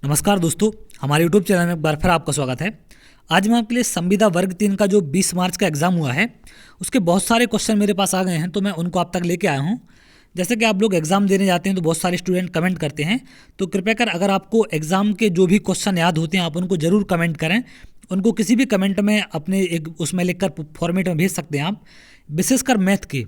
नमस्कार दोस्तों, हमारे YouTube चैनल में एक बार फिर आपका स्वागत है। आज मैं आपके लिए संविदा वर्ग 3 का जो 20 मार्च का एग्ज़ाम हुआ है उसके बहुत सारे क्वेश्चन मेरे पास आ गए हैं, तो मैं उनको आप तक लेके आया हूँ। जैसे कि आप लोग एग्ज़ाम देने जाते हैं तो बहुत सारे स्टूडेंट कमेंट करते हैं, तो कृपया कर अगर आपको एग्ज़ाम के जो भी क्वेश्चन याद होते हैं आप उनको ज़रूर कमेंट करें। उनको किसी भी कमेंट में अपने एक उसमें लिखकर फॉर्मेट में भेज सकते हैं आप। विशेषकर मैथ के,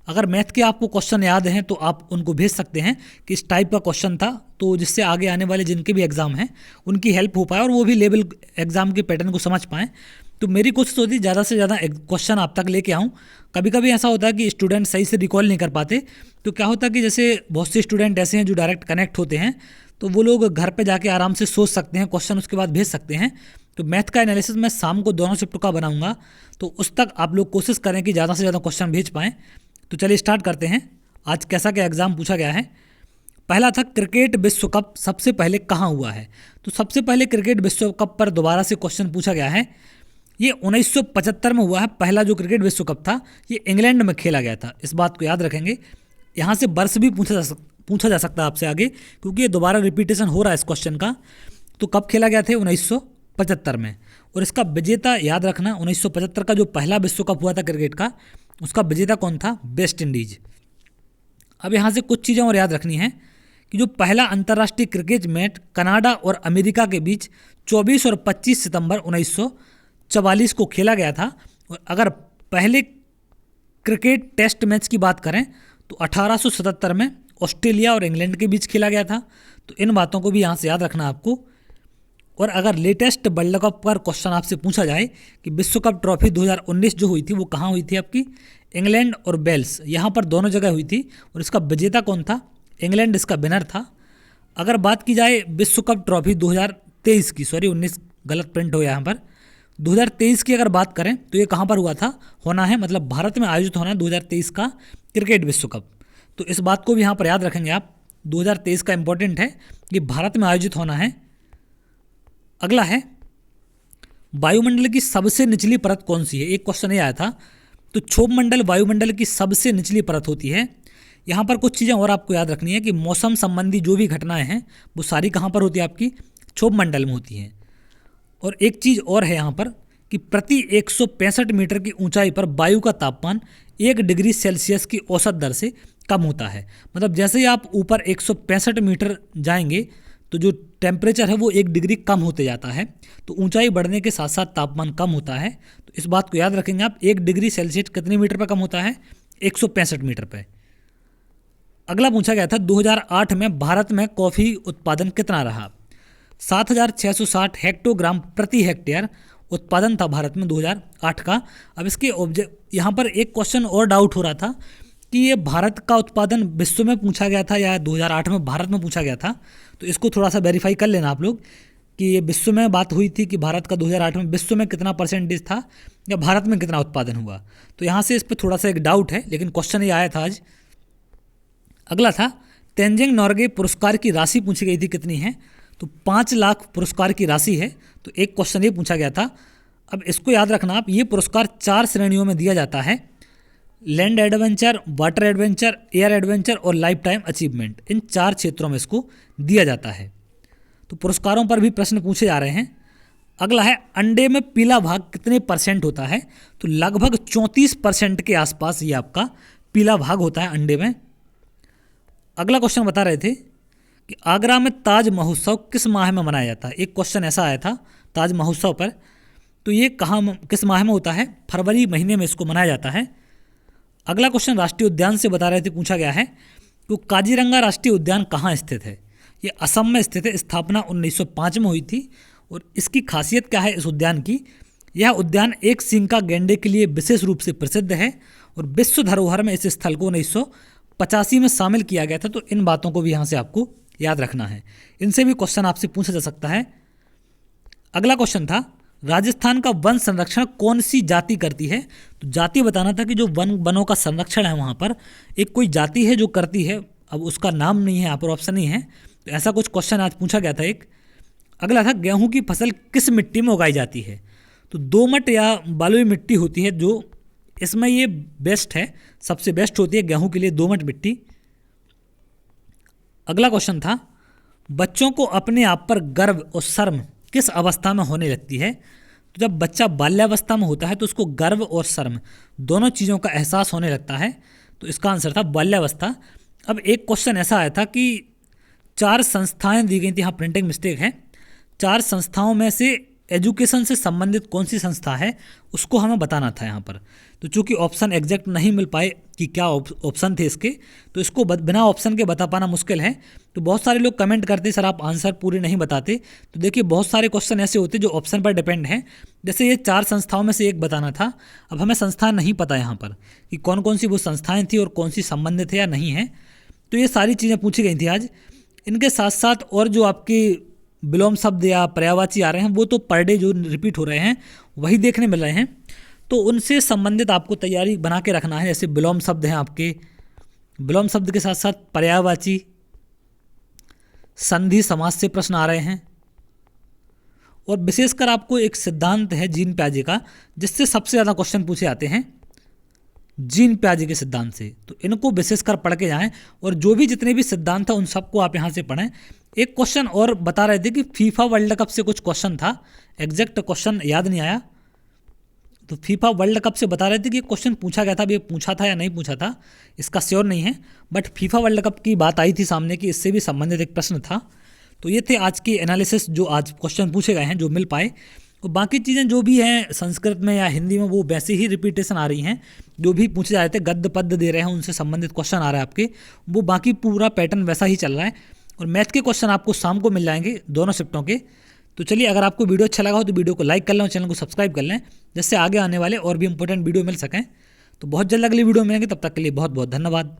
अगर मैथ के आपको क्वेश्चन याद हैं तो आप उनको भेज सकते हैं कि इस टाइप का क्वेश्चन था, तो जिससे आगे आने वाले जिनके भी एग्ज़ाम हैं उनकी हेल्प हो पाए और वो भी लेवल एग्ज़ाम के पैटर्न को समझ पाएँ। तो मेरी कोशिश होती है ज़्यादा से ज़्यादा क्वेश्चन आप तक लेके आऊँ। कभी कभी ऐसा होता है कि स्टूडेंट सही से रिकॉल नहीं कर पाते, तो क्या होता है कि जैसे बहुत से स्टूडेंट ऐसे हैं जो डायरेक्ट कनेक्ट होते हैं, तो वो लोग घर पे जाके आराम से सोच सकते हैं, क्वेश्चन उसके बाद भेज सकते हैं। तो मैथ का एनालिसिस मैं शाम को दोनों शिफ्ट का बनाऊंगा, तो उस तक आप लोग कोशिश करें कि ज़्यादा से ज़्यादा क्वेश्चन भेज पाएँ। तो चलिए स्टार्ट करते हैं। आज कैसा क्या एग्ज़ाम पूछा गया है। पहला था क्रिकेट विश्व कप सबसे पहले कहाँ हुआ है। तो सबसे पहले क्रिकेट विश्व कप पर दोबारा से क्वेश्चन पूछा गया है। ये 1975 में हुआ है। पहला जो क्रिकेट विश्व कप था ये इंग्लैंड में खेला गया था, इस बात को याद रखेंगे। यहाँ से वर्ष भी पूछा जा सकता है आपसे आगे, क्योंकि ये दोबारा रिपीटेशन हो रहा है इस क्वेश्चन का। तो कब खेला गया था? 1975 में। और इसका विजेता याद रखना, 1975 का जो पहला विश्व कप हुआ था क्रिकेट का, उसका विजेता कौन था? West Indies. अब यहाँ से कुछ चीज़ें और याद रखनी है कि जो पहला अंतर्राष्ट्रीय क्रिकेट मैच कनाडा और अमेरिका के बीच 24 और 25 सितंबर 1944 को खेला गया था। और अगर पहले क्रिकेट टेस्ट मैच की बात करें तो 1877 में ऑस्ट्रेलिया और इंग्लैंड के बीच खेला गया था। तो इन बातों को भी यहाँ से याद रखना आपको। और अगर लेटेस्ट वर्ल्ड कप पर क्वेश्चन आपसे पूछा जाए कि विश्व कप ट्रॉफी 2019 जो हुई थी वो कहाँ हुई थी आपकी? इंग्लैंड और वेल्स, यहाँ पर दोनों जगह हुई थी। और इसका विजेता कौन था? इंग्लैंड इसका विनर था। अगर बात की जाए विश्व कप ट्रॉफी 2023 की, सॉरी 19 गलत प्रिंट हो यहाँ पर, 2023 की अगर बात करें तो ये कहाँ पर हुआ था? होना है, मतलब भारत में आयोजित होना है 2023 का क्रिकेट विश्व कप। तो इस बात को भी यहाँ पर याद रखेंगे आप। 2023 का इंपॉर्टेंट है, ये भारत में आयोजित होना है। अगला है वायुमंडल की सबसे निचली परत कौन सी है? एक क्वेश्चन ये आया था। तो क्षोभ मंडल वायुमंडल की सबसे निचली परत होती है। यहाँ पर कुछ चीज़ें और आपको याद रखनी है कि मौसम संबंधी जो भी घटनाएं हैं वो सारी कहाँ पर होती है? आपकी क्षोभ मंडल में होती हैं। और एक चीज़ और है यहाँ पर कि प्रति 165 मीटर की ऊंचाई पर वायु का तापमान 1 डिग्री सेल्सियस की औसत दर से कम होता है। मतलब जैसे ही आप ऊपर 165 मीटर जाएंगे तो जो टेम्परेचर है वो 1 डिग्री कम होते जाता है। तो ऊंचाई बढ़ने के साथ साथ तापमान कम होता है। तो इस बात को याद रखेंगे आप। 1 डिग्री सेल्सियस कितने मीटर पर कम होता है? 165 मीटर पर। अगला पूछा गया था 2008 में भारत में कॉफ़ी उत्पादन कितना रहा? 7,660 हेक्टोग्राम प्रति हेक्टेयर उत्पादन था भारत में 2008 का। अब इसके यहाँ पर एक क्वेश्चन और डाउट हो रहा था कि ये भारत का उत्पादन विश्व में पूछा गया था या 2008 में भारत में पूछा गया था। तो इसको थोड़ा सा वेरीफाई कर लेना आप लोग कि ये विश्व में बात हुई थी कि भारत का 2008 में विश्व में कितना परसेंटेज था या भारत में कितना उत्पादन हुआ। तो यहाँ से इस पर थोड़ा सा एक डाउट है, लेकिन क्वेश्चन ये आया था आज। अगला था तेंजिंग नोर्गे पुरस्कार की राशि पूछी गई थी, कितनी है? तो 5 लाख पुरस्कार की राशि है। तो एक क्वेश्चन ये पूछा गया था। अब इसको याद रखना आप, ये पुरस्कार 4 श्रेणियों में दिया जाता है। Land adventure, water adventure, air adventure और लाइफ टाइम अचीवमेंट, इन 4 क्षेत्रों में इसको दिया जाता है। तो पुरस्कारों पर भी प्रश्न पूछे जा रहे हैं। अगला है अंडे में पीला भाग कितने परसेंट होता है? तो लगभग 34% के आसपास ये आपका पीला भाग होता है अंडे में। अगला क्वेश्चन बता रहे थे कि आगरा में ताज महोत्सव किस माह में मनाया जाता है? एक क्वेश्चन ऐसा आया था ताज महोत्सव पर। तो ये किस माह में होता है? फरवरी महीने में इसको मनाया जाता है। अगला क्वेश्चन राष्ट्रीय उद्यान से बता रहे थे, पूछा गया है कि काजीरंगा राष्ट्रीय उद्यान कहाँ स्थित है? ये असम में स्थित है। स्थापना 1905 में हुई थी। और इसकी खासियत क्या है इस उद्यान की? यह उद्यान एक सींग का गैंडे के लिए विशेष रूप से प्रसिद्ध है और विश्व धरोहर में इस स्थल को 1985 में शामिल किया गया था। तो इन बातों को भी यहाँ से आपको याद रखना है। इनसे भी क्वेश्चन आपसे पूछा जा सकता है। अगला क्वेश्चन था राजस्थान का वन संरक्षण कौन सी जाति करती है? तो जाति बताना था कि जो वनों का संरक्षण है वहाँ पर एक कोई जाति है जो करती है। अब उसका नाम नहीं है, यहाँ पर ऑप्शन नहीं है। तो ऐसा कुछ क्वेश्चन आज पूछा गया था एक। अगला था गेहूं की फसल किस मिट्टी में उगाई जाती है? तो दोमट या बलुई मिट्टी होती है जो इसमें ये बेस्ट है, सबसे बेस्ट होती है गेहूं के लिए दोमट मिट्टी। अगला क्वेश्चन था बच्चों को अपने आप पर गर्व और शर्म किस अवस्था में होने लगती है? तो जब बच्चा बाल्यावस्था में होता है तो उसको गर्व और शर्म दोनों चीज़ों का एहसास होने लगता है। तो इसका आंसर था बाल्यावस्था। अब एक क्वेश्चन ऐसा आया था कि 4 संस्थाएं दी गई थी, यहाँ प्रिंटिंग मिस्टेक है। 4 संस्थाओं में से एजुकेशन से संबंधित कौन सी संस्था है उसको हमें बताना था यहाँ पर। तो चूंकि ऑप्शन एग्जैक्ट नहीं मिल पाए कि क्या ऑप्शन थे इसके, तो इसको बिना ऑप्शन के बता पाना मुश्किल है। तो बहुत सारे लोग कमेंट करते सर आप आंसर पूरे नहीं बताते। तो देखिए बहुत सारे क्वेश्चन ऐसे होते जो ऑप्शन पर डिपेंड हैं। जैसे ये 4 संस्थाओं में से एक बताना था। अब हमें संस्थान नहीं पता यहाँ पर कि कौन कौन सी वो संस्थाएँ थी और कौन सी संबंधित है या नहीं है। तो ये सारी चीज़ें पूछी गई थी आज। इनके साथ साथ और जो आपके विलोम शब्द या पर्यायवाची आ रहे हैं वो तो पर डे जो रिपीट हो रहे हैं वही देखने मिल रहे हैं। तो उनसे संबंधित आपको तैयारी बना के रखना है। जैसे विलोम शब्द हैं आपके, विलोम शब्द के साथ साथ पर्यायवाची, संधि समास से प्रश्न आ रहे हैं। और विशेषकर आपको एक सिद्धांत है जीन प्याजे का जिससे सबसे ज़्यादा क्वेश्चन पूछे आते हैं, जीन प्याजे के सिद्धांत से। तो इनको विशेषकर पढ़ के जाएं और जो भी जितने भी सिद्धांत हैं उन सबको आप यहाँ से पढ़ें। एक क्वेश्चन और बता रहे थे कि फीफा वर्ल्ड कप से कुछ क्वेश्चन था, एग्जैक्ट क्वेश्चन याद नहीं आया। तो फीफा वर्ल्ड कप से बता रहे थे कि क्वेश्चन पूछा गया था, अभी पूछा था या नहीं पूछा था इसका श्योर नहीं है, बट फीफा वर्ल्ड कप की बात आई थी सामने कि इससे भी संबंधित एक प्रश्न था। तो ये थे आज की एनालिसिस जो आज क्वेश्चन पूछे गए हैं जो मिल पाए। और बाकी चीज़ें जो भी हैं संस्कृत में या हिंदी में वो वैसे ही रिपीटेशन आ रही हैं। जो भी पूछे जा रहे थे गद्य पद्य दे रहे हैं उनसे संबंधित क्वेश्चन आ रहा है आपके, वो बाकी पूरा पैटर्न वैसा ही चल रहा है। और मैथ के क्वेश्चन आपको शाम को मिल जाएंगे दोनों शिफ्टों के। तो चलिए अगर आपको वीडियो अच्छा लगा हो तो वीडियो को लाइक कर लें और चैनल को सब्सक्राइब कर लें जिससे आगे आने वाले और भी इंपॉर्टेंट वीडियो मिल सकें। तो बहुत जल्द अगली वीडियो मिलेंगे, तब तक के लिए बहुत बहुत धन्यवाद।